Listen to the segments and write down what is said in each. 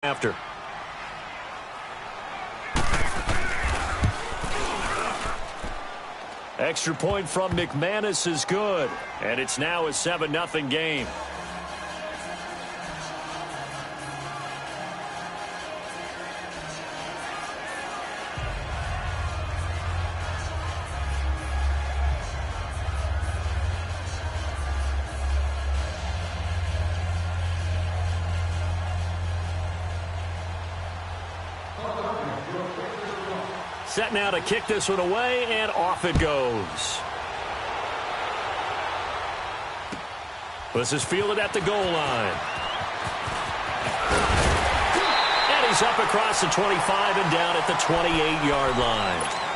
after. Extra point from McManus is good, and it's now a 7-0 game. Set now to kick this one away, and off it goes. This is fielded at the goal line. And he's up across the 25 and down at the 28-yard line.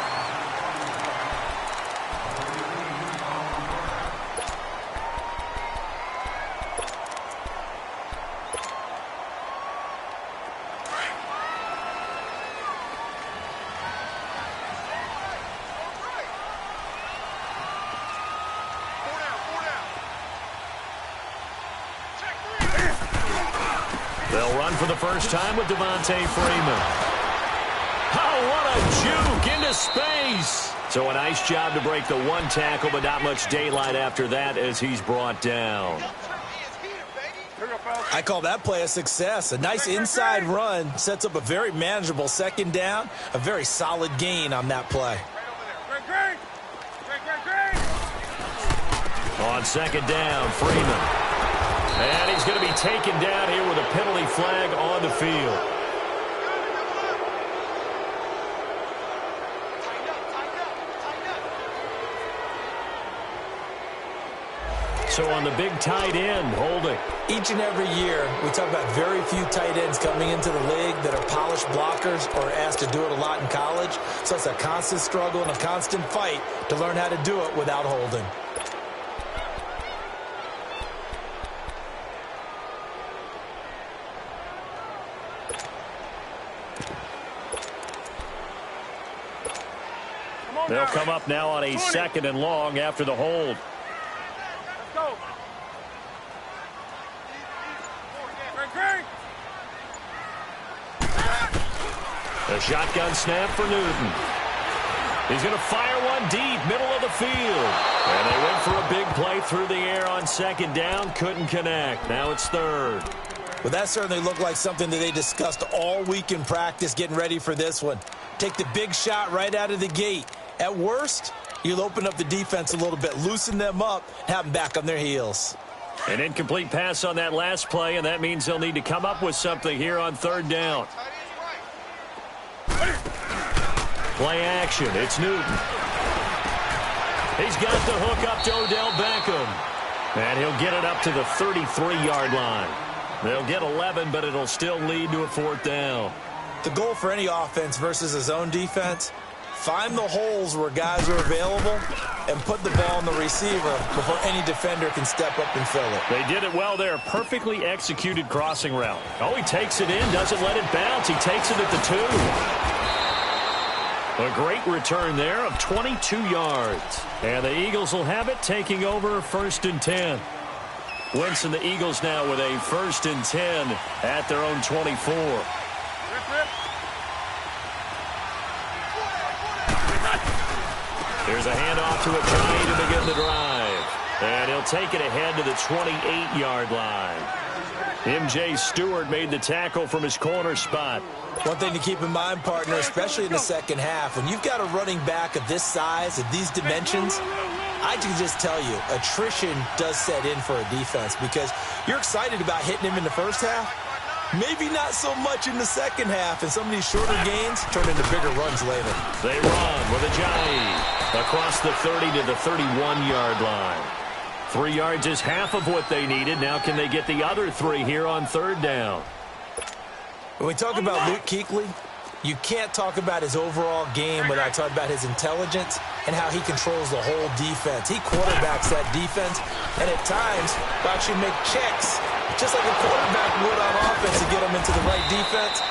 They'll run for the first time with Devontae Freeman. Oh, what a juke into space. So a nice job to break the one tackle, but not much daylight after that as he's brought down. I call that play a success. A nice inside run sets up a very manageable second down. A very solid gain on that play. On second down, Freeman. And he's going to be taken down here with a penalty flag on the field. So on the big tight end, holding. Each and every year, we talk about very few tight ends coming into the league that are polished blockers or asked to do it a lot in college. So it's a constant struggle and a constant fight to learn how to do it without holding. They'll come up now on a second and long after the hold. Let's go. A shotgun snap for Newton. He's going to fire one deep, middle of the field. And they went for a big play through the air on second down. Couldn't connect. Now it's third. Well, that certainly looked like something that they discussed all week in practice getting ready for this one. Take the big shot right out of the gate. At worst, you'll open up the defense a little bit, loosen them up, have them back on their heels. An incomplete pass on that last play, and that means they'll need to come up with something here on third down. Play action. It's Newton. He's got the hook up to Odell Beckham. And he'll get it up to the 33-yard line. They'll get 11, but it'll still lead to a fourth down. The goal for any offense versus a zone defense, find the holes where guys are available and put the ball on the receiver before any defender can step up and fill it. They did it well there. Perfectly executed crossing route. Oh, he takes it in, doesn't let it bounce. He takes it at the 2. A great return there of 22 yards. And the Eagles will have it, taking over 1st and 10. Wentz and the Eagles now with a 1st and 10 at their own 24. Here's a handoff to Ajayi to begin the drive. And he'll take it ahead to the 28-yard line. M.J. Stewart made the tackle from his corner spot. One thing to keep in mind, partner, especially in the second half, when you've got a running back of this size, of these dimensions, I can just tell you, attrition does set in for a defense because you're excited about hitting him in the first half. Maybe not so much in the second half, and some of these shorter gains turn into bigger runs later. They run with Ajayi across the 30 to the 31-yard line. 3 yards is half of what they needed. Now can they get the other 3 here on third down? When we talk about Luke Kuechly, you can't talk about his overall game without talking about his intelligence and how he controls the whole defense. He quarterbacks that defense, and at times will actually make checks, just like a quarterback would on offense to get them into the right defense.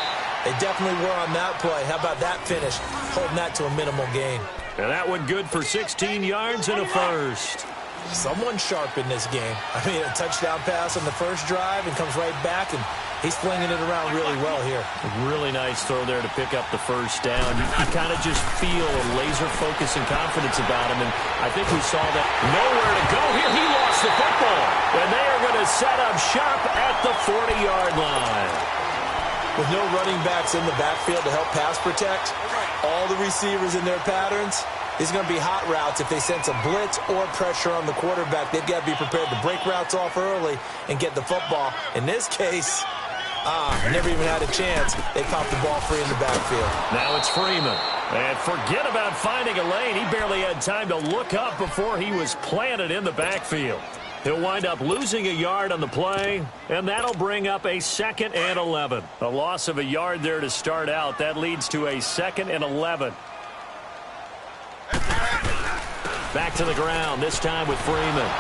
They definitely were on that play. How about that finish, holding that to a minimal gain? And that one good for 16 yards and a first. Someone sharp in this game. I mean, a touchdown pass on the first drive and comes right back and He's flinging it around really well here. Really nice throw there to pick up the first down. You kind of just feel a laser focus and confidence about him, and I think we saw that. Nowhere to go here. He lost the football, and they are going to set up shop at the 40-yard line. With no running backs in the backfield to help pass protect, all the receivers in their patterns, it's going to be hot routes if they sense a blitz or pressure on the quarterback. They've got to be prepared to break routes off early and get the football. In this case, never even had a chance. They popped the ball free in the backfield. Now it's Freeman. And forget about finding a lane. He barely had time to look up before he was planted in the backfield. He'll wind up losing a yard on the play, and that'll bring up a 2nd and 11. A loss of a yard there to start out. That leads to a 2nd and 11. Back to the ground, this time with Freeman.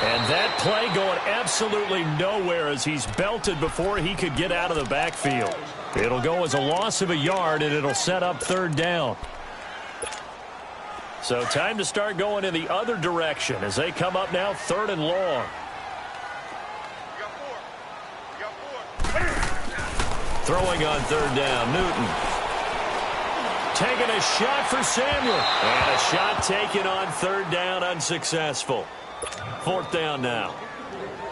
And that play going absolutely nowhere as he's belted before he could get out of the backfield. It'll go as a loss of a yard, and it'll set up 3rd down. So time to start going in the other direction as they come up now 3rd and long. Throwing on 3rd down, Newton. Taking a shot for Sandler. And a shot taken on 3rd down, unsuccessful. 4th down now.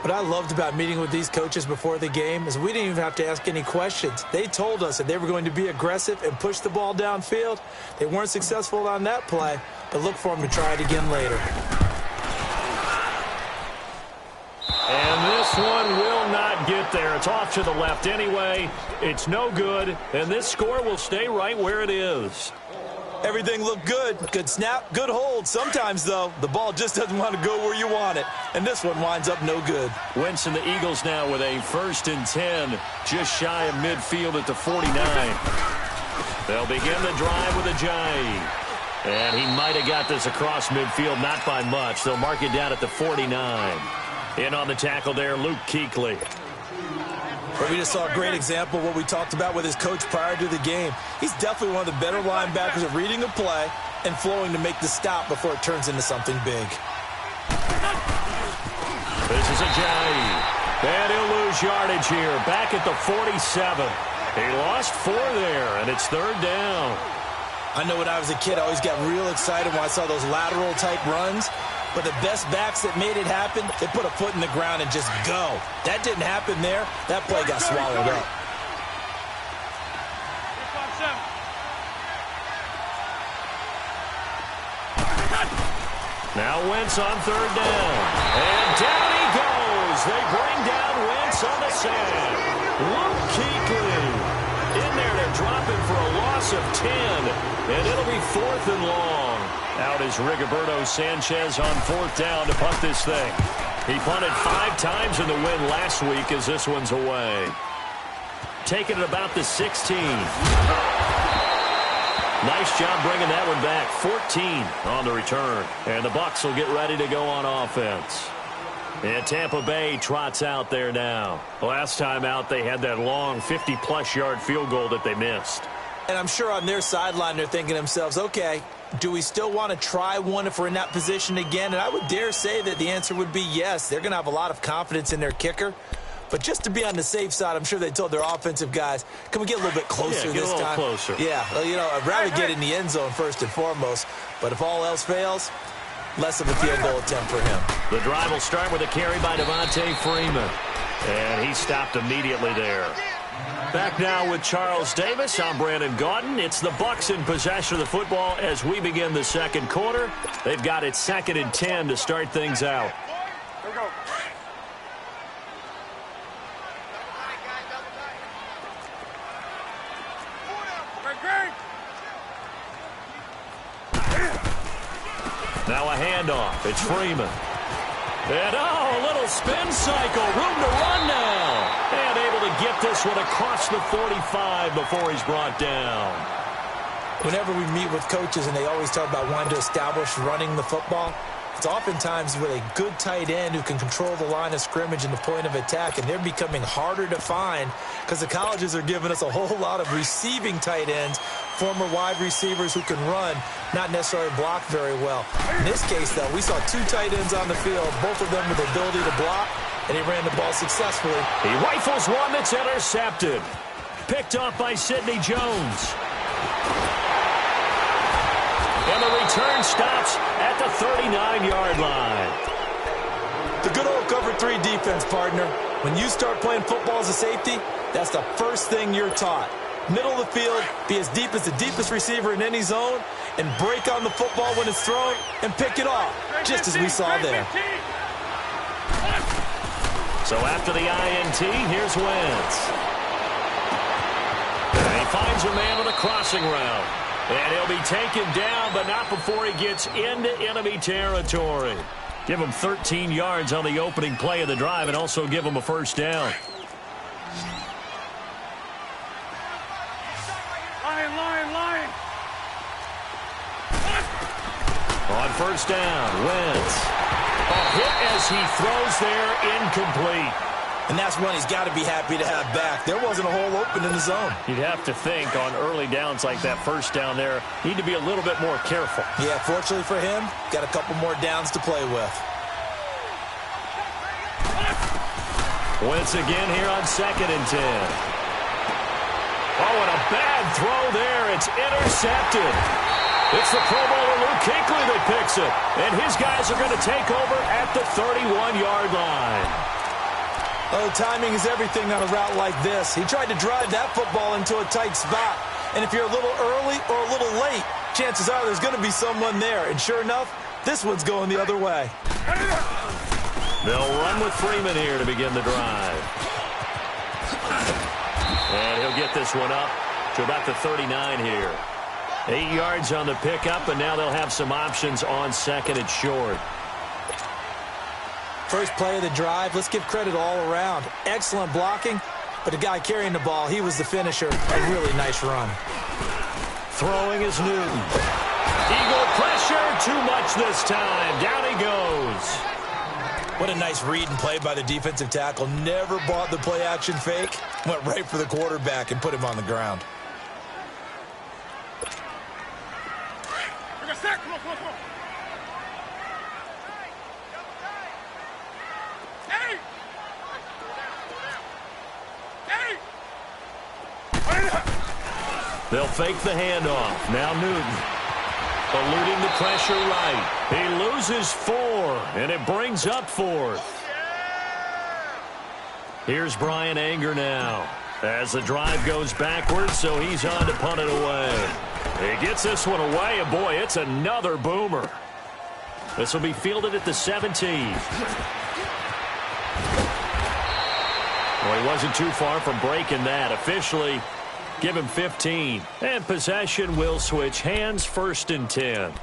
What I loved about meeting with these coaches before the game is we didn't even have to ask any questions. They told us that they were going to be aggressive and push the ball downfield. They weren't successful on that play, but look for them to try it again later. And this one will not get there. It's off to the left anyway. It's no good, and this score will stay right where it is. Everything looked good. Good snap, good hold. Sometimes, though, the ball just doesn't want to go where you want it. And this one winds up no good. Wentz and the Eagles now with a 1st and 10, just shy of midfield at the 49. They'll begin the drive with a jive. And he might have got this across midfield, not by much. They'll mark it down at the 49. In on the tackle there, Luke Kuechly. But we just saw a great example of what we talked about with his coach prior to the game. He's definitely one of the better linebackers at reading a play and flowing to make the stop before it turns into something big. This is a jive. And he'll lose yardage here. Back at the 47. He lost 4 there, and it's 3rd down. I know when I was a kid, I always got real excited when I saw those lateral-type runs. But the best backs that made it happen, they put a foot in the ground and just go. That didn't happen there. That play got swallowed up. Now Wentz on 3rd down. And down he goes. They bring down Wentz on the sand. Luke Kuechly in there to drop him for a loss of 10. And it'll be 4th and long. Out is Rigoberto Sanchez on 4th down to punt this thing. He punted 5 times in the win last week as this one's away. Taking it about the 16. Nice job bringing that one back. 14 on the return. And the Bucs will get ready to go on offense. And Tampa Bay trots out there now. Last time out, they had that long 50-plus yard field goal that they missed. And I'm sure on their sideline they're thinking to themselves, okay, do we still want to try one if we're in that position again? And I would dare say that the answer would be yes. They're going to have a lot of confidence in their kicker. But just to be on the safe side, I'm sure they told their offensive guys, can we get a little bit closer this time? Closer. Yeah, well, you know, I'd rather get in the end zone first and foremost. But if all else fails, less of a field goal attempt for him. The drive will start with a carry by Devontae Freeman. And he stopped immediately there. Back now with Charles Davis. I'm Brandon Gaudin. It's the Bucs in possession of the football as we begin the 2nd quarter. They've got it 2nd and 10 to start things out. Here we go. Now a handoff. It's Freeman. And, a little spin cycle. Room to run now. And able to get this one across the 45 before he's brought down. Whenever we meet with coaches and they always talk about wanting to establish running the football, it's oftentimes with a good tight end who can control the line of scrimmage and the point of attack, and they're becoming harder to find because the colleges are giving us a whole lot of receiving tight ends, former wide receivers who can run, not necessarily block very well. In this case, though, we saw 2 tight ends on the field, both of them with the ability to block, and he ran the ball successfully. He rifles one that's intercepted. Picked off by Sidney Jones. And the return stops at the 39-yard line. The good old cover 3 defense, partner. When you start playing football as a safety, that's the first thing you're taught. Middle of the field, be as deep as the deepest receiver in any zone, and break on the football when it's thrown and pick it off, just as we saw there. So after the INT, here's Wentz. And he finds a man on a crossing route. And he'll be taken down, but not before he gets into enemy territory. Give him 13 yards on the opening play of the drive and also give him a first down. Line. On first down, Wentz. A hit as he throws there, incomplete. And that's one he's got to be happy to have back. There wasn't a hole open in the zone. You'd have to think on early downs like that first down there, need to be a little bit more careful. Yeah, fortunately for him, got a couple more downs to play with. Wentz again here on 2nd and 10. Oh, and a bad throw there. It's intercepted. It's the Pro Bowler Luke Kuechly that picks it. And his guys are going to take over at the 31-yard line. Oh, timing is everything on a route like this. He tried to drive that football into a tight spot. And if you're a little early or a little late, chances are there's going to be someone there. And sure enough, this one's going the other way. They'll run with Freeman here to begin the drive. And he'll get this one up to about the 39 here. 8 yards on the pickup, and now they'll have some options on 2nd and short. First play of the drive, let's give credit all around. Excellent blocking, but the guy carrying the ball, he was the finisher. A really nice run. Throwing is Newton. Eagle pressure, too much this time. Down he goes. What a nice read and play by the defensive tackle. Never bought the play-action fake. Went right for the quarterback and put him on the ground. Come on. They'll fake the handoff. Now Newton. Eluding the pressure right. He loses 4, and it brings up 4th. Here's Brian Anger now. As the drive goes backwards, so he's on to punt it away. He gets this one away, and boy, it's another boomer. This will be fielded at the 17. Well, he wasn't too far from breaking that. Officially, give him 15. And possession will switch hands, 1st and 10.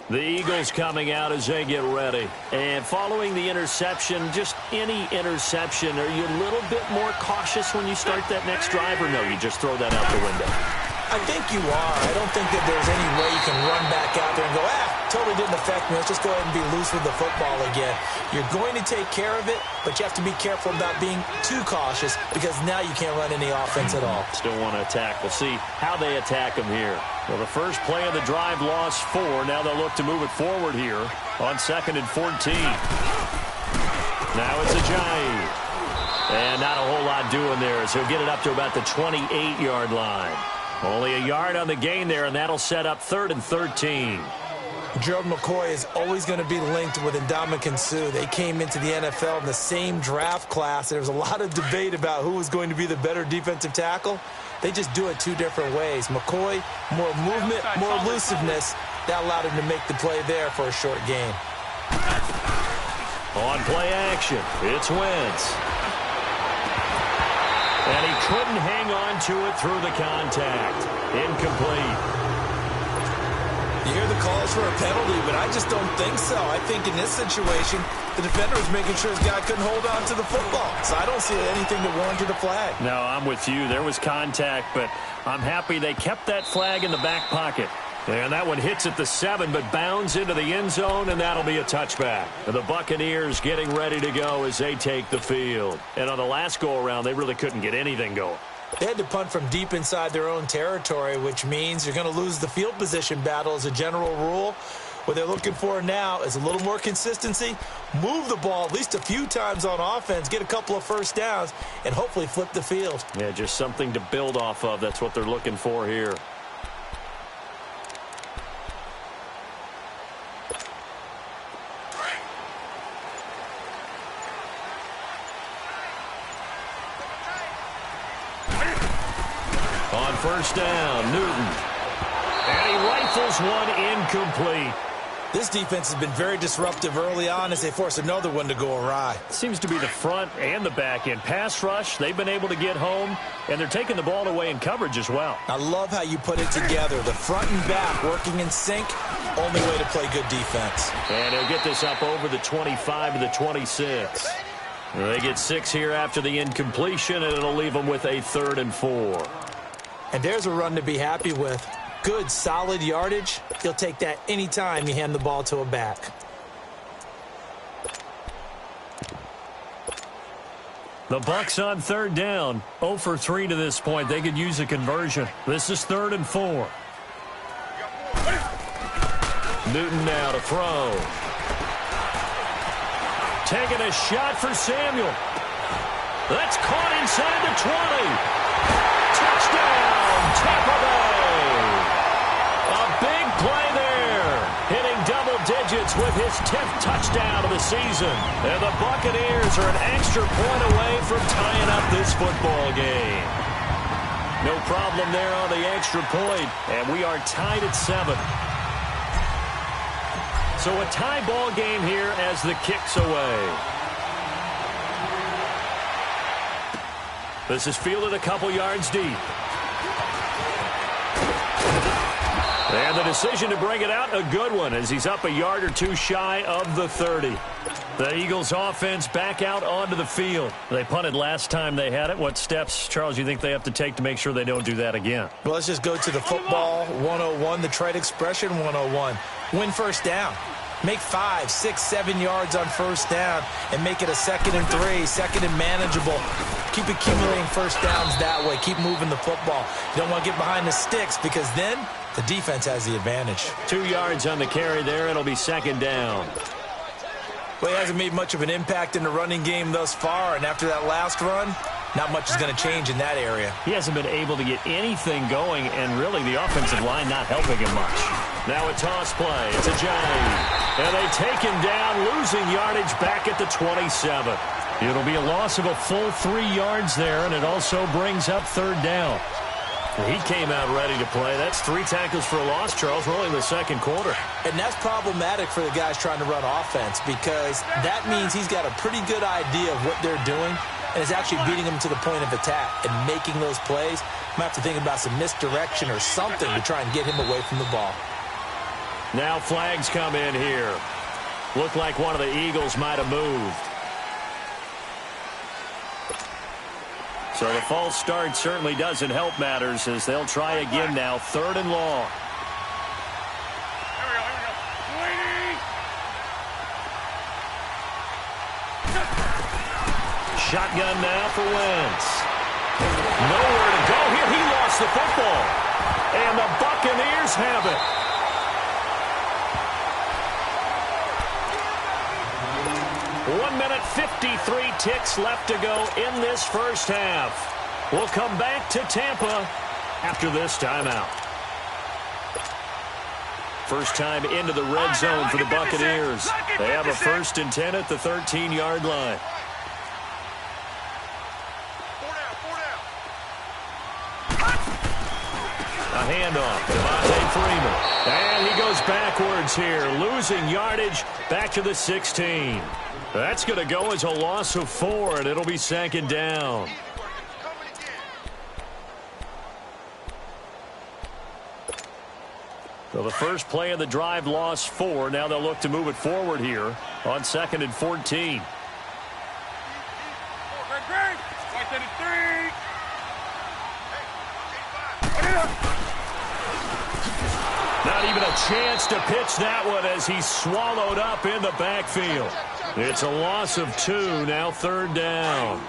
The Eagles coming out as they get ready. And following the interception, just any interception, are you a little bit more cautious when you start that next drive, or no, you just throw that out the window? I think you are. I don't think that there's any way you can run back out there and go, totally didn't affect me. Let's just go ahead and be loose with the football again. You're going to take care of it, but you have to be careful about being too cautious because now you can't run any offense at all. Still want to attack. We'll see how they attack him here. Well, the first play of the drive lost 4. Now they'll look to move it forward here on 2nd and 14. Now it's Ajayi. And not a whole lot doing there as he'll get it up to about the 28-yard line. Only a yard on the gain there, and that'll set up 3rd and 13. Gerald McCoy is always going to be linked with Ndamukong Suh. They came into the NFL in the same draft class. There was a lot of debate about who was going to be the better defensive tackle. They just do it 2 different ways. McCoy, more movement, more elusiveness. That allowed him to make the play there for a short gain. On play action, it's Wentz. And he couldn't hang on to it through the contact. Incomplete. You hear the calls for a penalty, but I just don't think so. I think in this situation, the defender was making sure his guy couldn't hold on to the football. So I don't see anything that warranted a flag. No, I'm with you. There was contact, but I'm happy they kept that flag in the back pocket. And that one hits at the 7, but bounds into the end zone, and that'll be a touchback. The Buccaneers getting ready to go as they take the field. And on the last go-around, they really couldn't get anything going. They had to punt from deep inside their own territory, which means you're going to lose the field position battle as a general rule. What they're looking for now is a little more consistency, move the ball at least a few times on offense, get a couple of first downs, and hopefully flip the field. Yeah, just something to build off of. That's what they're looking for here. On first down, Newton. And he rifles one incomplete. This defense has been very disruptive early on as they force another one to go awry. Seems to be the front and the back end. Pass rush, they've been able to get home, and they're taking the ball away in coverage as well. I love how you put it together. The front and back working in sync, only way to play good defense. And he'll get this up over the 25 to the 26. They get 6 here after the incompletion, and it'll leave them with a 3rd and 4. And there's a run to be happy with. Good, solid yardage. You'll take that anytime you hand the ball to a back. The Bucs on 3rd down. 0 for 3 to this point. They could use a conversion. This is 3rd and 4. Newton now to throw. Taking a shot for Samuel. That's caught inside the 20. Touchdown, Tampa Bay. A big play there. Hitting double digits with his 10th touchdown of the season. And the Buccaneers are an extra point away from tying up this football game. No problem there on the extra point. And we are tied at 7. So a tie ball game here as the kick's away. This is fielded a couple yards deep. And the decision to bring it out, a good one, as he's up a yard or two shy of the 30. The Eagles offense back out onto the field. They punted last time they had it. What steps, Charles, you think they have to take to make sure they don't do that again? Well, let's just go to the football 101, the trade expression 101. Win first down. Make 5, 6, 7 yards on first down and make it a 2nd and 3, 2nd and manageable. Keep accumulating first downs that way. Keep moving the football. You don't want to get behind the sticks because then the defense has the advantage. 2 yards on the carry there. It'll be 2nd down. Well, he hasn't made much of an impact in the running game thus far, and after that last run, not much is going to change in that area. He hasn't been able to get anything going, and really the offensive line not helping him much. Now a toss play. It's a Johnny. And they take him down, losing yardage back at the 27. It'll be a loss of a full 3 yards there, and it also brings up 3rd down. He came out ready to play. That's 3 tackles for a loss, Charles, really in the 2nd quarter. And that's problematic for the guys trying to run offense because that means he's got a pretty good idea of what they're doing and is actually beating them to the point of attack and making those plays. Might have to think about some misdirection or something to try and get him away from the ball. Now flags come in here. Looked like one of the Eagles might have moved. So the false start certainly doesn't help matters as they'll try again now. 3rd and long. Shotgun now for Wentz. Nowhere to go here. He lost the football. And the Buccaneers have it. One minute, 53 ticks left to go in this first half. We'll come back to Tampa after this timeout. First time into the red zone for the Buccaneers. They have a 1st and 10 at the 13-yard line. A handoff, Devontae Freeman. And he goes backwards here, losing yardage back to the 16. That's going to go as a loss of 4, and it'll be 2nd down. So the first play of the drive lost 4. Now they'll look to move it forward here on 2nd and 14. Not even a chance to pitch that one as he's swallowed up in the backfield. It's a loss of 2, now 3rd down.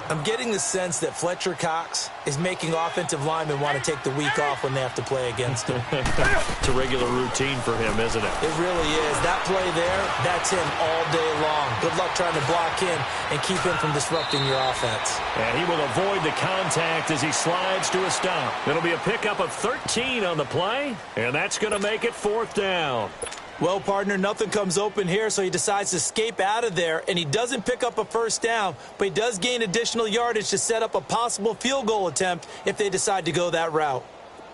I'm getting the sense that Fletcher Cox is making offensive linemen want to take the week off when they have to play against him. It's a regular routine for him, isn't it? It really is. That play there, that's him all day long. Good luck trying to block him and keep him from disrupting your offense. And he will avoid the contact as he slides to a stop. It'll be a pickup of 13 on the play, and that's going to make it 4th down. Well, partner, nothing comes open here, so he decides to escape out of there, and he doesn't pick up a first down, but he does gain additional yardage to set up a possible field goal attempt if they decide to go that route.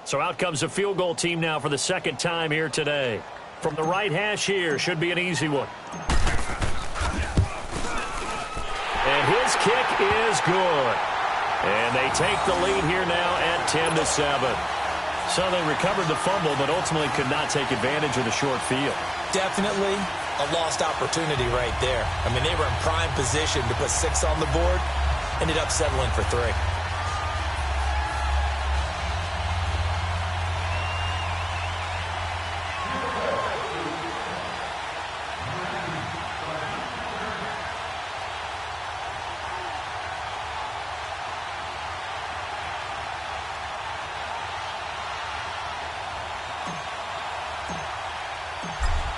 So out comes the field goal team now for the 2nd time here today. From the right hash here, should be an easy one. And his kick is good. And they take the lead here now at 10-7. So they recovered the fumble, but ultimately could not take advantage of the short field. Definitely a lost opportunity right there. I mean, they were in prime position to put 6 on the board, ended up settling for 3.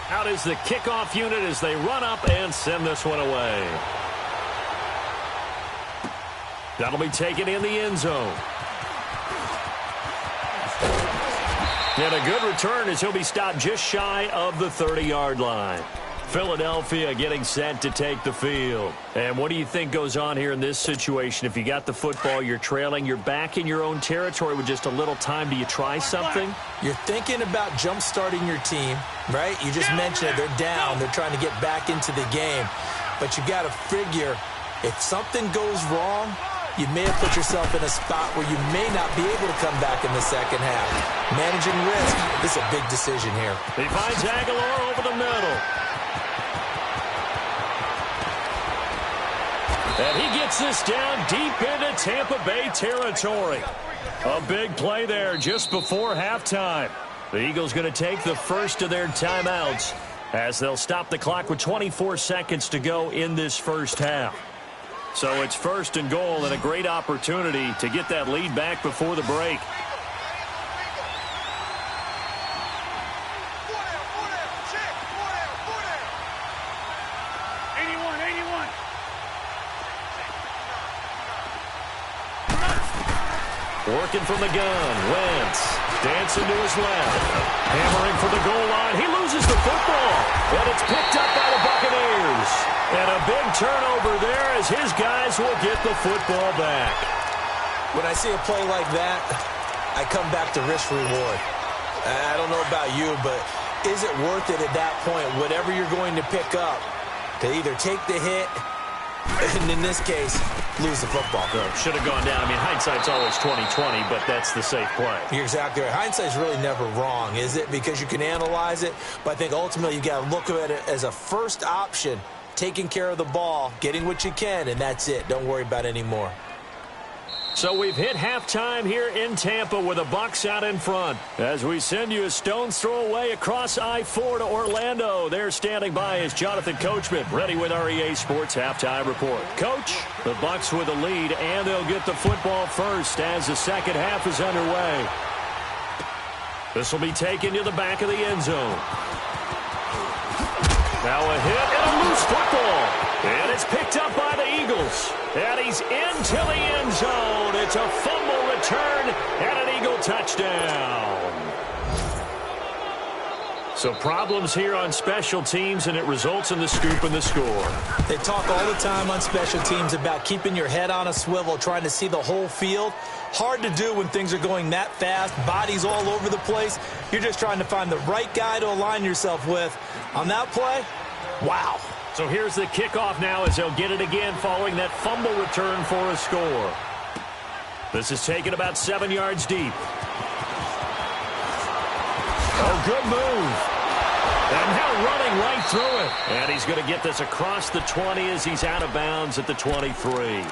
Out is the kickoff unit as they run up and send this one away. That'll be taken in the end zone. And a good return as he'll be stopped just shy of the 30-yard line. Philadelphia getting set to take the field. And what do you think goes on here in this situation? If you got the football, you're trailing, you're back in your own territory with just a little time. Do you try something? You're thinking about jump-starting your team, right? You just mentioned it. They're down. They're trying to get back into the game. But you got to figure if something goes wrong, you may have put yourself in a spot where you may not be able to come back in the second half. Managing risk, this is a big decision here. He finds Aguilar over the middle. And he gets this down deep into Tampa Bay territory. A big play there just before halftime. The Eagles going to take the first of their timeouts as they'll stop the clock with 24 seconds to go in this first half. So it's 1st and goal and a great opportunity to get that lead back before the break. Working from the gun, Wentz dancing to his left, hammering for the goal line. He loses the football, and it's picked up by the Buccaneers. And a big turnover there as his guys will get the football back. When I see a play like that, I come back to risk-reward. I don't know about you, but is it worth it at that point, whatever you're going to pick up, to either take the hit, and in this case, lose the football? Should have gone down. I mean, hindsight's always 20/20, but that's the safe play. You're exactly right. Hindsight's really never wrong, is it? Because you can analyze it, but I think ultimately you got to look at it as a first option, taking care of the ball, getting what you can, and that's it. Don't worry about any more. So we've hit halftime here in Tampa with the Bucs out in front. As we send you a stone's throw away across I-4 to Orlando. There standing by is Jonathan Coachman, ready with our EA Sports Halftime Report. Coach, the Bucs with the lead, and they'll get the football first as the second half is underway. This will be taken to the back of the end zone. Now a hit and a loose football. And it's picked up by the Eagles. And he's into the end zone. It's a fumble return and an Eagle touchdown. So problems here on special teams, and it results in the scoop and the score. They talk all the time on special teams about keeping your head on a swivel, trying to see the whole field. Hard to do when things are going that fast, bodies all over the place. You're just trying to find the right guy to align yourself with. On that play, wow. So here's the kickoff now as they'll get it again following that fumble return for a score. This is taken about 7 yards deep. Oh, good move. And now running right through it. And he's going to get this across the 20 as he's out of bounds at the 23.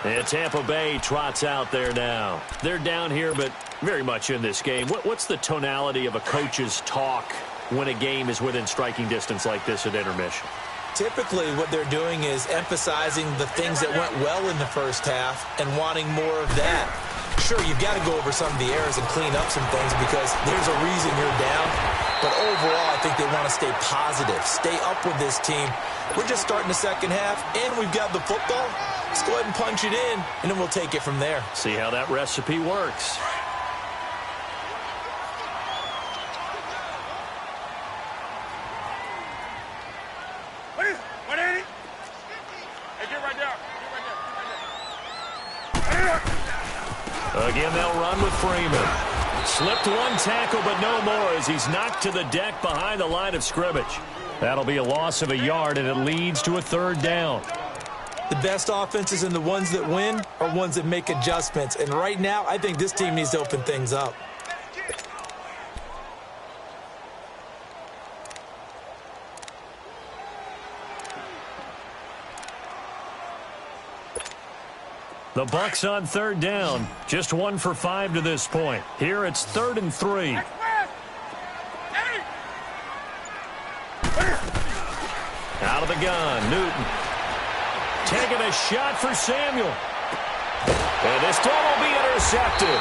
And Tampa Bay trots out there now. They're down here, but very much in this game. What's the tonality of a coach's talk when a game is within striking distance like this at intermission? Typically, what they're doing is emphasizing the things that went well in the first half and wanting more of that. Sure, you've got to go over some of the errors and clean up some things because there's a reason you're down. But overall, I think they want to stay positive, stay up with this team. We're just starting the second half, and we've got the football. Let's go ahead and punch it in, and then we'll take it from there. See how that recipe works. Again, they'll run with Freeman. Slipped one tackle, but no more as he's knocked to the deck behind the line of scrimmage. That'll be a loss of a yard, and it leads to a third down. The best offenses and the ones that win are ones that make adjustments. And right now, I think this team needs to open things up. The Bucs on third down. Just 1 for 5 to this point. Here it's 3rd and 3. Out of the gun, Newton. Taking a shot for Samuel. And this throw will be intercepted.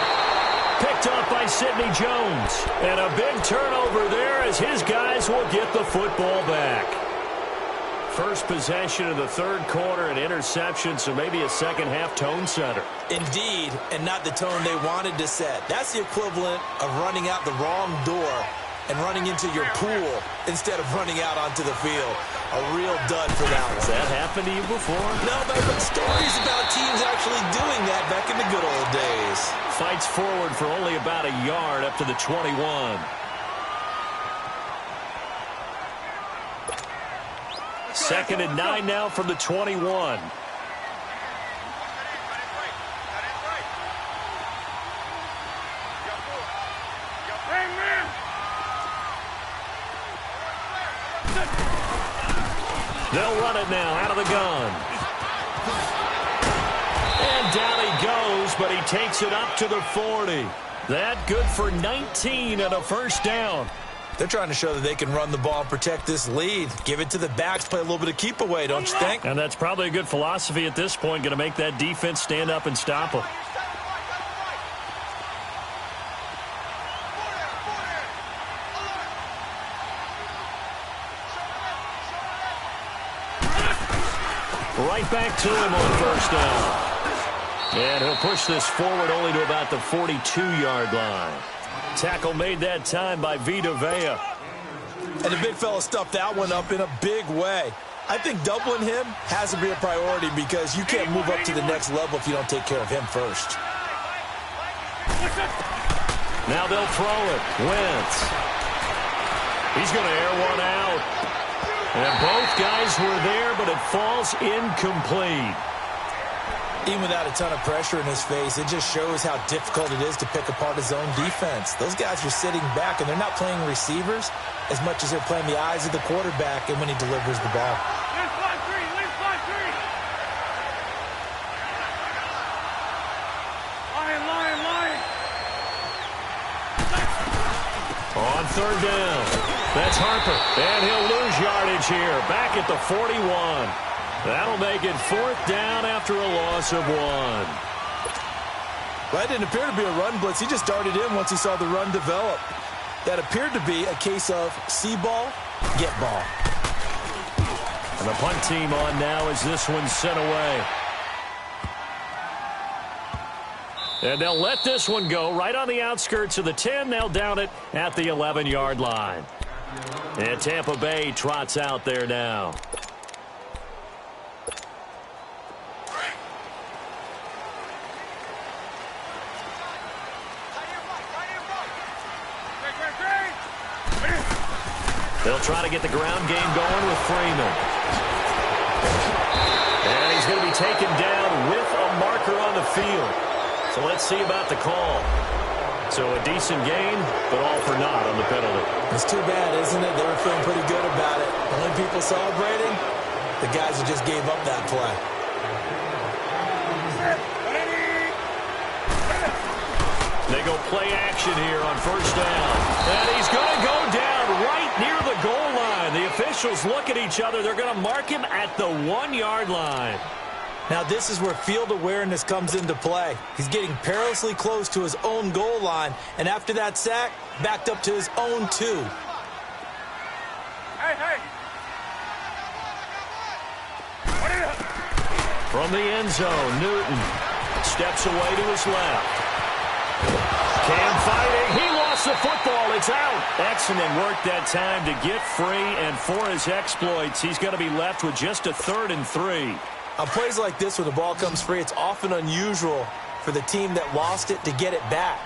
Picked up by Sidney Jones. And a big turnover there as his guys will get the football back. First possession of the third quarter, an interception, so maybe a second-half tone setter. Indeed, and not the tone they wanted to set. That's the equivalent of running out the wrong door and running into your pool instead of running out onto the field. A real dud for that one. Has that happened to you before? No, but I've heard stories about teams actually doing that back in the good old days. Fights forward for only about a yard up to the 21. Second and 9 now from the 21. They'll run it now out of the gun. And down he goes, but he takes it up to the 40. That good for 19 and a first down. They're trying to show that they can run the ball and protect this lead. Give it to the backs, play a little bit of keep away, don't you think? And that's probably a good philosophy at this point, going to make that defense stand up and stop them. Right back to him on first down. And he'll push this forward only to about the 42-yard line. Tackle made that time by Vita Vea. And the big fella stuffed that one up in a big way. I think doubling him has to be a priority because you can't move up to the next level if you don't take care of him first. Now they'll throw it. Wentz. He's going to air one out. And both guys were there, but it falls incomplete. Even without a ton of pressure in his face, it just shows how difficult it is to pick apart his own defense. Those guys are sitting back, and they're not playing receivers as much as they're playing the eyes of the quarterback and when he delivers the ball. Lion. On third down, that's Harper. And he'll lose yardage here, back at the 41. That'll make it 4th down after a loss of 1. Well, that didn't appear to be a run blitz. He just darted in once he saw the run develop. That appeared to be a case of see ball, get ball. And the punt team on now as this one's sent away. And they'll let this one go right on the outskirts of the 10. They'll down it at the 11-yard line. And Tampa Bay trots out there now. They'll try to get the ground game going with Freeman. And he's going to be taken down with a marker on the field. So let's see about the call. So a decent gain, but all for naught on the penalty. It's too bad, isn't it? They were feeling pretty good about it. Only people celebrating, the guys who just gave up that play. They go play action here on first down. And he's going to go down right near the goal line. and the officials look at each other. They're going to mark him at the 1-yard line. Now this is where field awareness comes into play. He's getting perilously close to his own goal line, and after that sack, backed up to his own 2. Hey! From the end zone, Newton steps away to his left. Cam fighting. He lost the football. It's out. Excellent work that time to get free, and for his exploits, he's going to be left with just a 3rd and 3. On plays like this, when the ball comes free, it's often unusual for the team that lost it to get it back.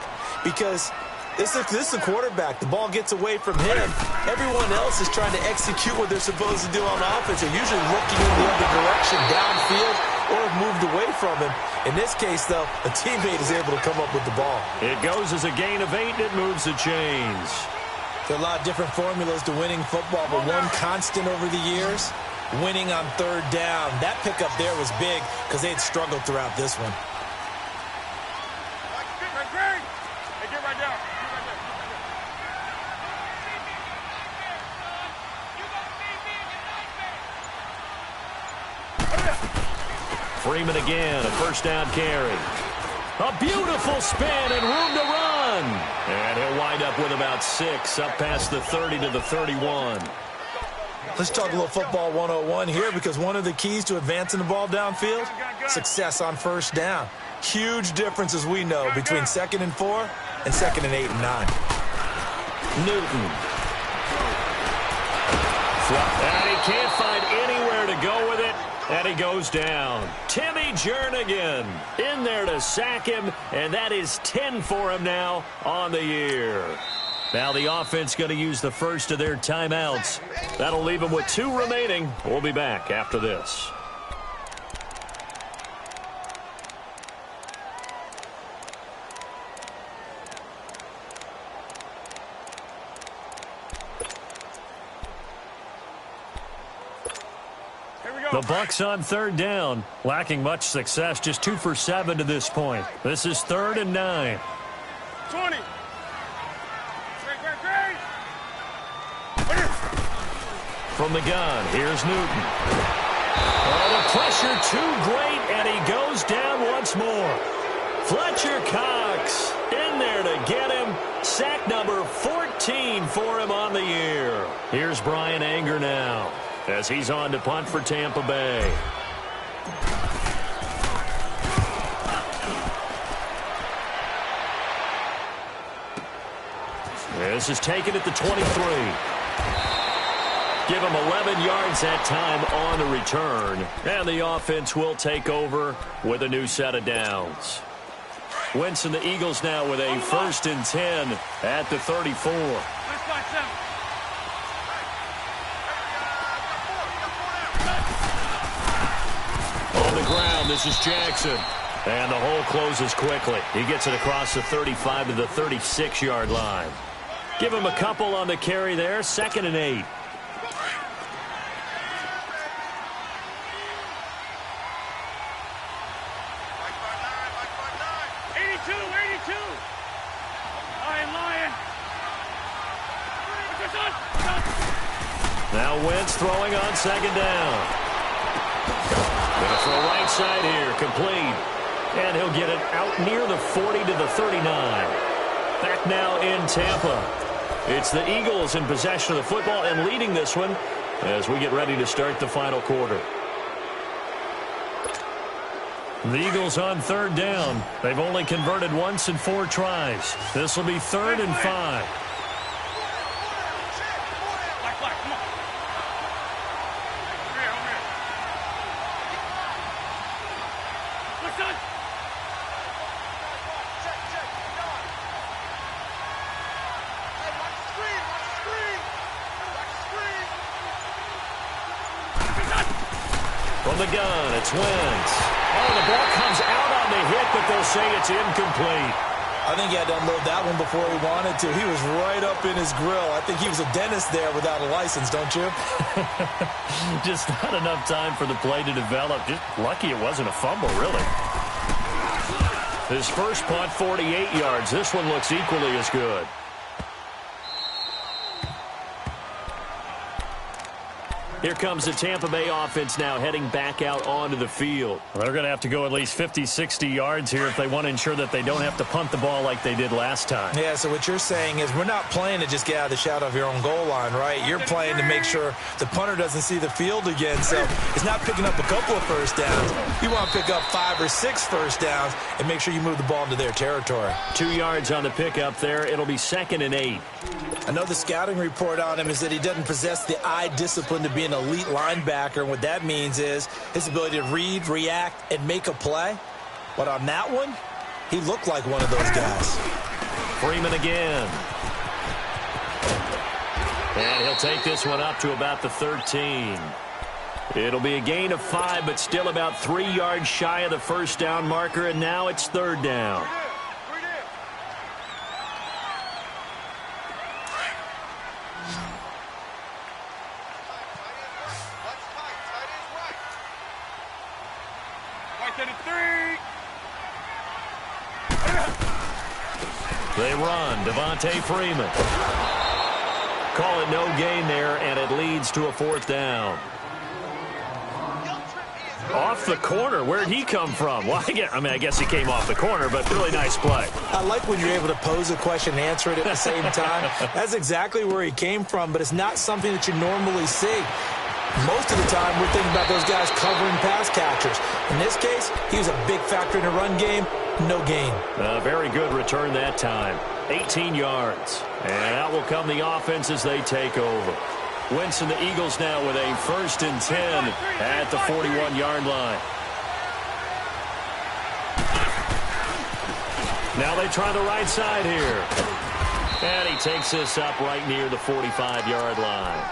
Because this is the quarterback. The ball gets away from him. Everyone else is trying to execute what they're supposed to do on offense. They're usually looking in the other direction, downfield, or have moved away from him. In this case, though, a teammate is able to come up with the ball. It goes as a gain of 8, and it moves the chains. There are a lot of different formulas to winning football, but one constant over the years, winning on 3rd down. That pickup there was big because they had struggled throughout this one. Hey, get right down. Freeman again, a 1st down carry. A beautiful spin and room to run. And he'll wind up with about 6 up past the 30 to the 31. Let's talk a little football 101 here, because one of the keys to advancing the ball downfield, success on 1st down. Huge difference, as we know, between 2nd and 4 and 2nd and 8 and 9. Newton. And he can't find anywhere to go with it, and he goes down. Timmy Jernigan in there to sack him, and that is 10 for him now on the year. Now the offense going to use the first of their timeouts. That'll leave them with 2 remaining. We'll be back after this. The Bucs on 3rd down, lacking much success, just 2 for 7 to this point. This is 3rd and 9. 20. From the gun, here's Newton. Oh, the pressure too great, and he goes down once more. Fletcher Cox in there to get him. Sack number 14 for him on the year. Here's Brian Anger now, as he's on to punt for Tampa Bay. This is taken at the 23. Give him 11 yards that time on the return. And the offense will take over with a new set of downs. Wentz and the Eagles now with a 1st and 10 at the 34. On the ground, this is Jackson. And the hole closes quickly. He gets it across the 35 to the 36-yard line. Give him a couple on the carry there. 2nd and 8. Now Wentz throwing on 2nd down. Going to throw right side here, complete. And he'll get it out near the 40 to the 39. Back now in Tampa. It's the Eagles in possession of the football and leading this one as we get ready to start the final quarter. The Eagles on 3rd down. They've only converted once in 4 tries. This will be 3rd and 5. From the gun, it's Wentz. Oh, the ball comes out on the hit, but they'll say it's incomplete. I think he had to unload that one before he wanted to. He was right up in his grill. I think he was a dentist there without a license, don't you? Just not enough time for the play to develop. Just lucky it wasn't a fumble, really. His first punt, 48 yards. This one looks equally as good. Here comes the Tampa Bay offense now heading back out onto the field. Well, they're going to have to go at least 50, 60 yards here if they want to ensure that they don't have to punt the ball like they did last time. Yeah, so what you're saying is we're not playing to just get out of the shadow of your own goal line, right? You're playing to make sure the punter doesn't see the field again. So it's not picking up a couple of first downs. You want to pick up 5 or 6 first downs and make sure you move the ball into their territory. 2 yards on the pickup there. It'll be 2nd and 8. I know the scouting report on him is that he doesn't possess the eye discipline to be an elite linebacker. And what that means is his ability to read, react, and make a play. But on that one, he looked like one of those guys. Freeman again. And he'll take this one up to about the 13. It'll be a gain of 5, but still about 3 yards shy of the first down marker, and now it's 3rd down. They run. Devontae Freeman. Call it no gain there, and it leads to a 4th down. Off the corner. Where'd he come from? Well, I guess he came off the corner, but really nice play. I like when you're able to pose a question and answer it at the same time. That's exactly where he came from, but it's not something that you normally see. Most of the time, we're thinking about those guys covering pass catchers. In this case, he was a big factor in the run game. No gain. A very good return that time. 18 yards. And out will come the offense as they take over. Wentz and the Eagles now with a 1st and 10 at the 41-yard line. Now they try the right side here. And he takes this up right near the 45-yard line.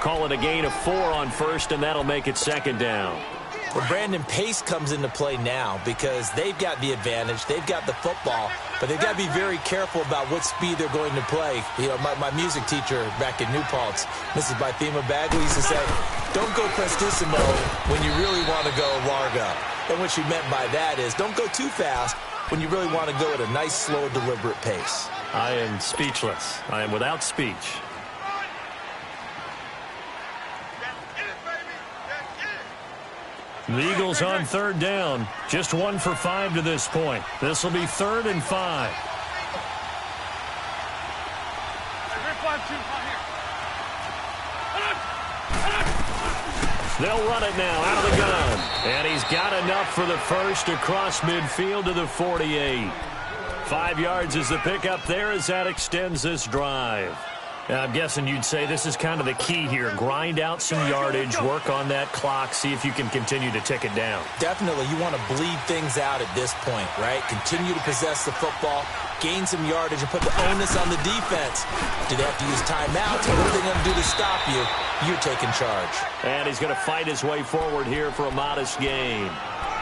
Call it a gain of 4 on 1st, and that'll make it 2nd down. Well, Brandon, pace comes into play now because they've got the advantage. They've got the football, but they've got to be very careful about what speed they're going to play. You know, my music teacher back in New Paltz, Mrs. Bythema Bagley, used to say, don't go prestissimo when you really want to go largo. And what she meant by that is don't go too fast when you really want to go at a nice, slow, deliberate pace. I am speechless. I am without speech. The Eagles on 3rd down. Just 1 for 5 to this point. This will be 3rd and 5. They'll run it now out of the gun. And he's got enough for the first across midfield to the 48. 5 yards is the pickup there as that extends this drive. I'm guessing you'd say this is kind of the key here. Grind out some yardage, work on that clock, see if you can continue to tick it down. Definitely. You want to bleed things out at this point, right? Continue to possess the football, gain some yardage, and put the onus on the defense. Do they have to use timeouts? What are they going to do to stop you? You're taking charge. And he's going to fight his way forward here for a modest gain.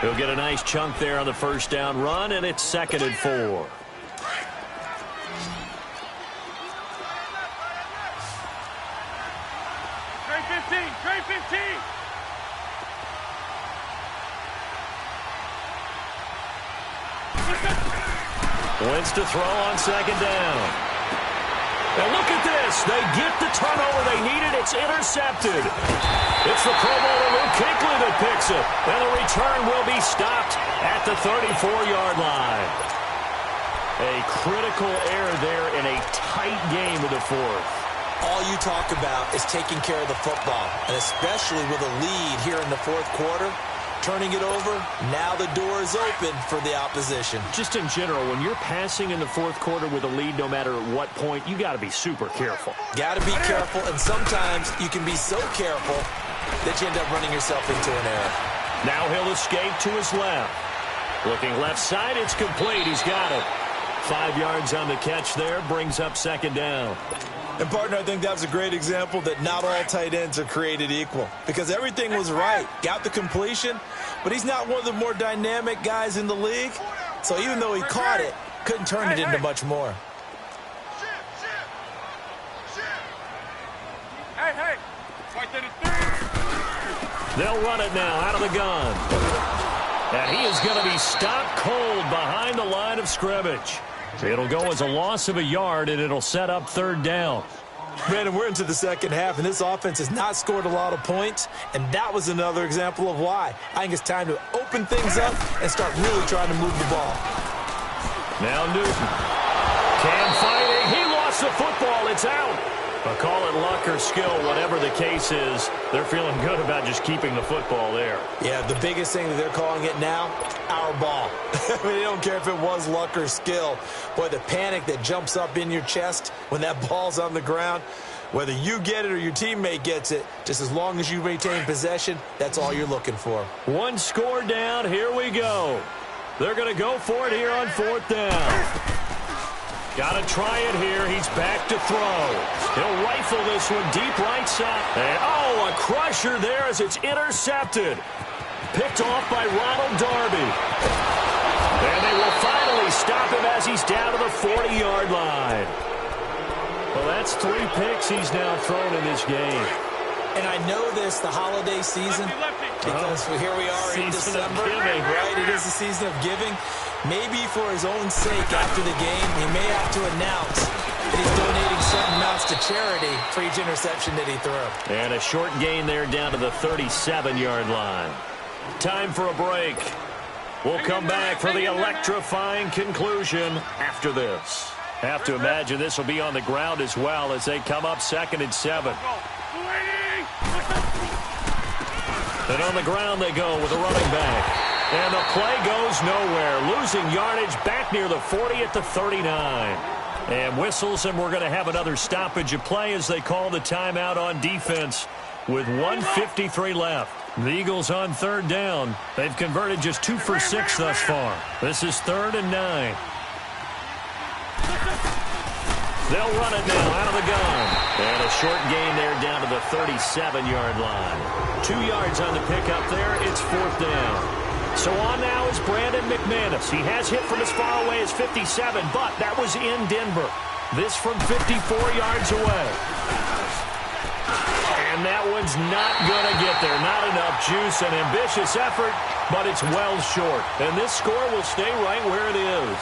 He'll get a nice chunk there on the first down run, and it's 2nd and 4. Trade 15. Wentz to throw on 2nd down. And look at this. They get the turnover they needed. It's intercepted. It's the Pro Bowler Luke Kuechly that picks it. And the return will be stopped at the 34-yard line. A critical error there in a tight game of the 4th. All you talk about is taking care of the football, and especially with a lead here in the 4th quarter, turning it over, now the door is open for the opposition. Just in general, when you're passing in the 4th quarter with a lead, no matter at what point, you got to be super careful. Got to be careful, and sometimes you can be so careful that you end up running yourself into an error. Now he'll escape to his left. Looking left side, it's complete. He's got it. 5 yards on the catch there, brings up 2nd down. And, partner, I think that was a great example that not all tight ends are created equal because everything was right. Got the completion, but he's not one of the more dynamic guys in the league. So even though he caught it, couldn't turn it into much more. Hey. They'll run it now out of the gun. And he is going to be stopped cold behind the line of scrimmage. It'll go as a loss of a yard, and it'll set up 3rd down. Brandon, we're into the second half, and this offense has not scored a lot of points, and that was another example of why. I think it's time to open things up and start really trying to move the ball. Now Newton. Cam fighting. He lost the football. It's out. But call it luck or skill, whatever the case is, they're feeling good about just keeping the football there. Yeah, the biggest thing that they're calling it now, our ball. I mean, they don't care if it was luck or skill. Boy, the panic that jumps up in your chest when that ball's on the ground, whether you get it or your teammate gets it, just as long as you maintain possession, that's all you're looking for. One score down. Here we go. They're going to go for it here on fourth down. Got to try it here. He's back to throw. He'll rifle this one deep right side. And, oh, a crusher there as it's intercepted. Picked off by Ronald Darby. And they will finally stop him as he's down to the 40-yard line. Well, that's 3 picks he's now thrown in this game. And I know this, the holiday season, because here we are in December, right? It is the season of giving. Maybe for his own sake after the game, he may have to announce that he's donating certain amounts to charity for each interception that he threw. And a short gain there down to the 37-yard line. Time for a break. We'll come back for the electrifying conclusion after this. Have to imagine this will be on the ground as well as they come up 2nd and 7. And on the ground they go with a running back. And the play goes nowhere. Losing yardage back near the 40 at the 39. And whistles, and we're going to have another stoppage of play as they call the timeout on defense with 1:53 left. The Eagles on 3rd down. They've converted just 2 for 6 thus far. This is 3rd and 9. They'll run it now out of the gun. And a short gain there down to the 37-yard line. 2 yards on the pickup there. It's 4th down. So on now is Brandon McManus. He has hit from as far away as 57, but that was in Denver. This from 54 yards away. And that one's not going to get there. Not enough juice. An ambitious effort, but it's well short. And this score will stay right where it is.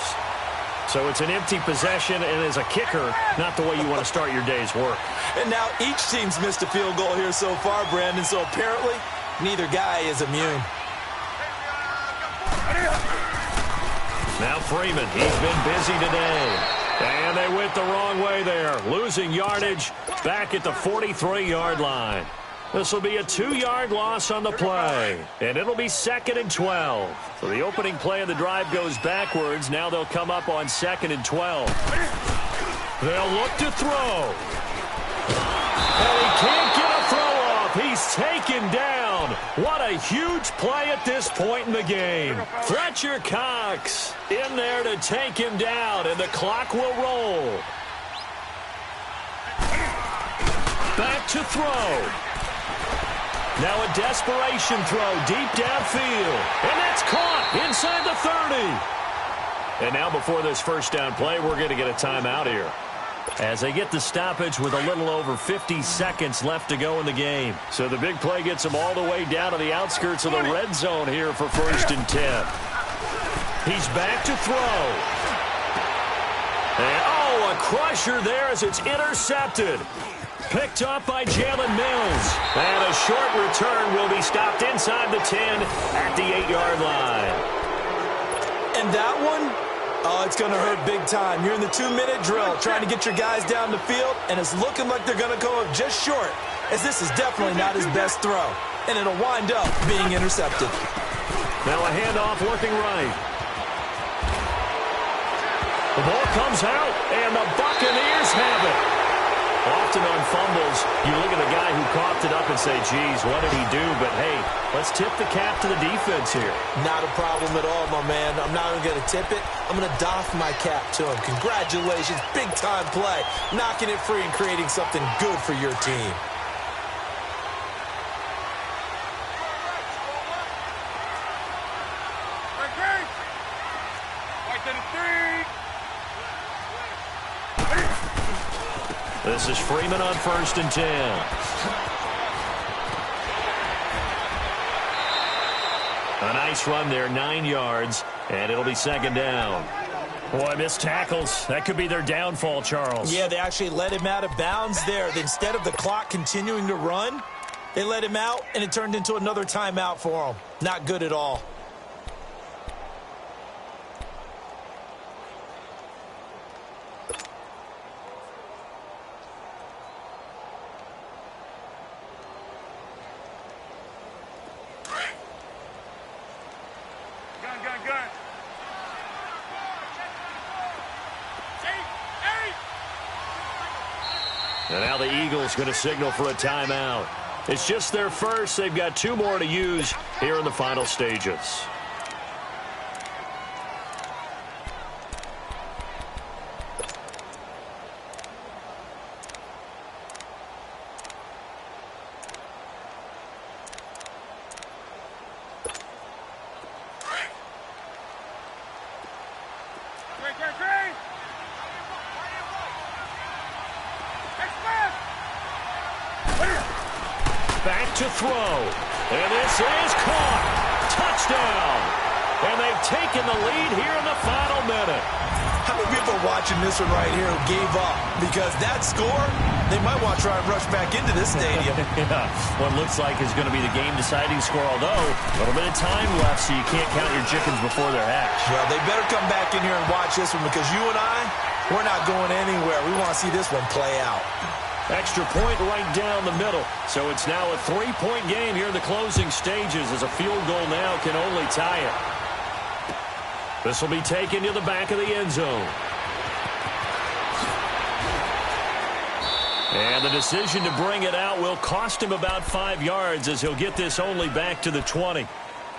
So it's an empty possession, and as a kicker, not the way you want to start your day's work. And now each team's missed a field goal here so far, Brandon, so apparently neither guy is immune. Now Freeman, he's been busy today. And they went the wrong way there. Losing yardage back at the 43-yard line. This will be a 2-yard loss on the play. And it'll be 2nd and 12. So the opening play of the drive goes backwards. Now they'll come up on 2nd and 12. They'll look to throw. And he can't get a throw off. He's taken down. What a huge play at this point in the game. Fletcher Cox in there to take him down, and the clock will roll. Back to throw. Now a desperation throw deep downfield. And that's caught inside the 30. And now before this first down play, we're going to get a timeout here, as they get the stoppage with a little over 50 seconds left to go in the game. So the big play gets them all the way down to the outskirts of the red zone here for 1st and 10. He's back to throw. And, oh, a crusher there as it's intercepted. Picked up by Jalen Mills. And a short return will be stopped inside the 10 at the 8-yard line. And that one, oh, it's going to hurt big time. You're in the 2-minute drill trying to get your guys down the field, and it's looking like they're going to go up just short, as this is definitely not his best throw. And it'll wind up being intercepted. Now a handoff working right. The ball comes out, and the Buccaneers have it. Often on fumbles, you look at the guy who coughed it up and say, geez, what did he do? But, hey, let's tip the cap to the defense here. Not a problem at all, my man. I'm not even going to tip it. I'm going to doff my cap to him. Congratulations. Big-time play. Knocking it free and creating something good for your team. This is Freeman on 1st and 10. A nice run there, 9 yards, and it'll be 2nd down. Boy, missed tackles. That could be their downfall, Charles. Yeah, they actually let him out of bounds there. Instead of the clock continuing to run, they let him out, and it turned into another timeout for him. Not good at all. Gun. And now the Eagles going to signal for a timeout. It's just their first. They've got 2 more to use here in the final stages. Great. Back to throw. And this is caught. Touchdown. And they've taken the lead here in the final minute. How many people are watching this one right here who gave up? Because that score, they might want to try and rush back into this stadium. Yeah, what looks like is going to be the game-deciding score, although a little bit of time left, so you can't count your chickens before they're hatched. Well, they better come back in here and watch this one because you and I, we're not going anywhere. We want to see this one play out. Extra point right down the middle. So it's now a 3-point game here in the closing stages as a field goal now can only tie it. This will be taken to the back of the end zone. And the decision to bring it out will cost him about 5 yards as he'll get this only back to the 20.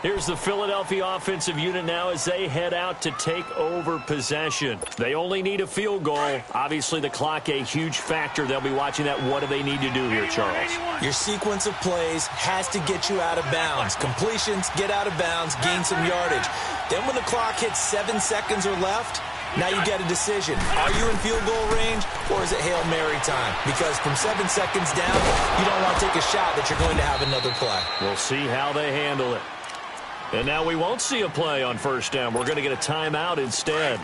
Here's the Philadelphia offensive unit now as they head out to take over possession. They only need a field goal. Obviously, the clock a huge factor. They'll be watching that. What do they need to do here, Charles? Your sequence of plays has to get you out of bounds. Completions, get out of bounds, gain some yardage. Then when the clock hits 7 seconds or left, now you get a decision. Are you in field goal range or is it Hail Mary time? Because from 7 seconds down, you don't want to take a shot that you're going to have another play. We'll see how they handle it. And now we won't see a play on first down. We're going to get a timeout instead,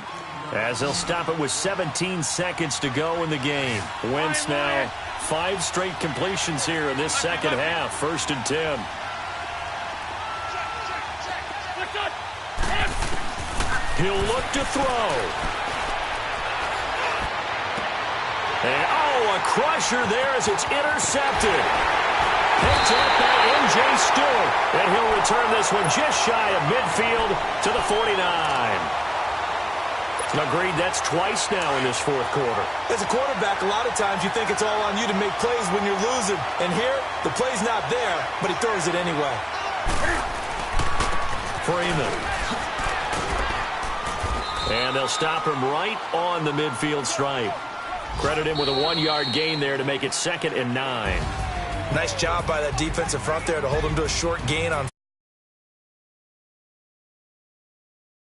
as they'll stop it with 17 seconds to go in the game. Wentz now 5 straight completions here in this second half. 1st and 10. He'll look to throw. And, a crusher there as it's intercepted. Picked up by M.J. Stewart. And he'll return this one just shy of midfield to the 49. Agreed, that's twice now in this 4th quarter. As a quarterback, a lot of times you think it's all on you to make plays when you're losing. And here, the play's not there, but he throws it anyway. Freeman. And they'll stop him right on the midfield stripe. Credit him with a 1-yard gain there to make it 2nd and 9. Nice job by that defensive front there to hold him to a short gain on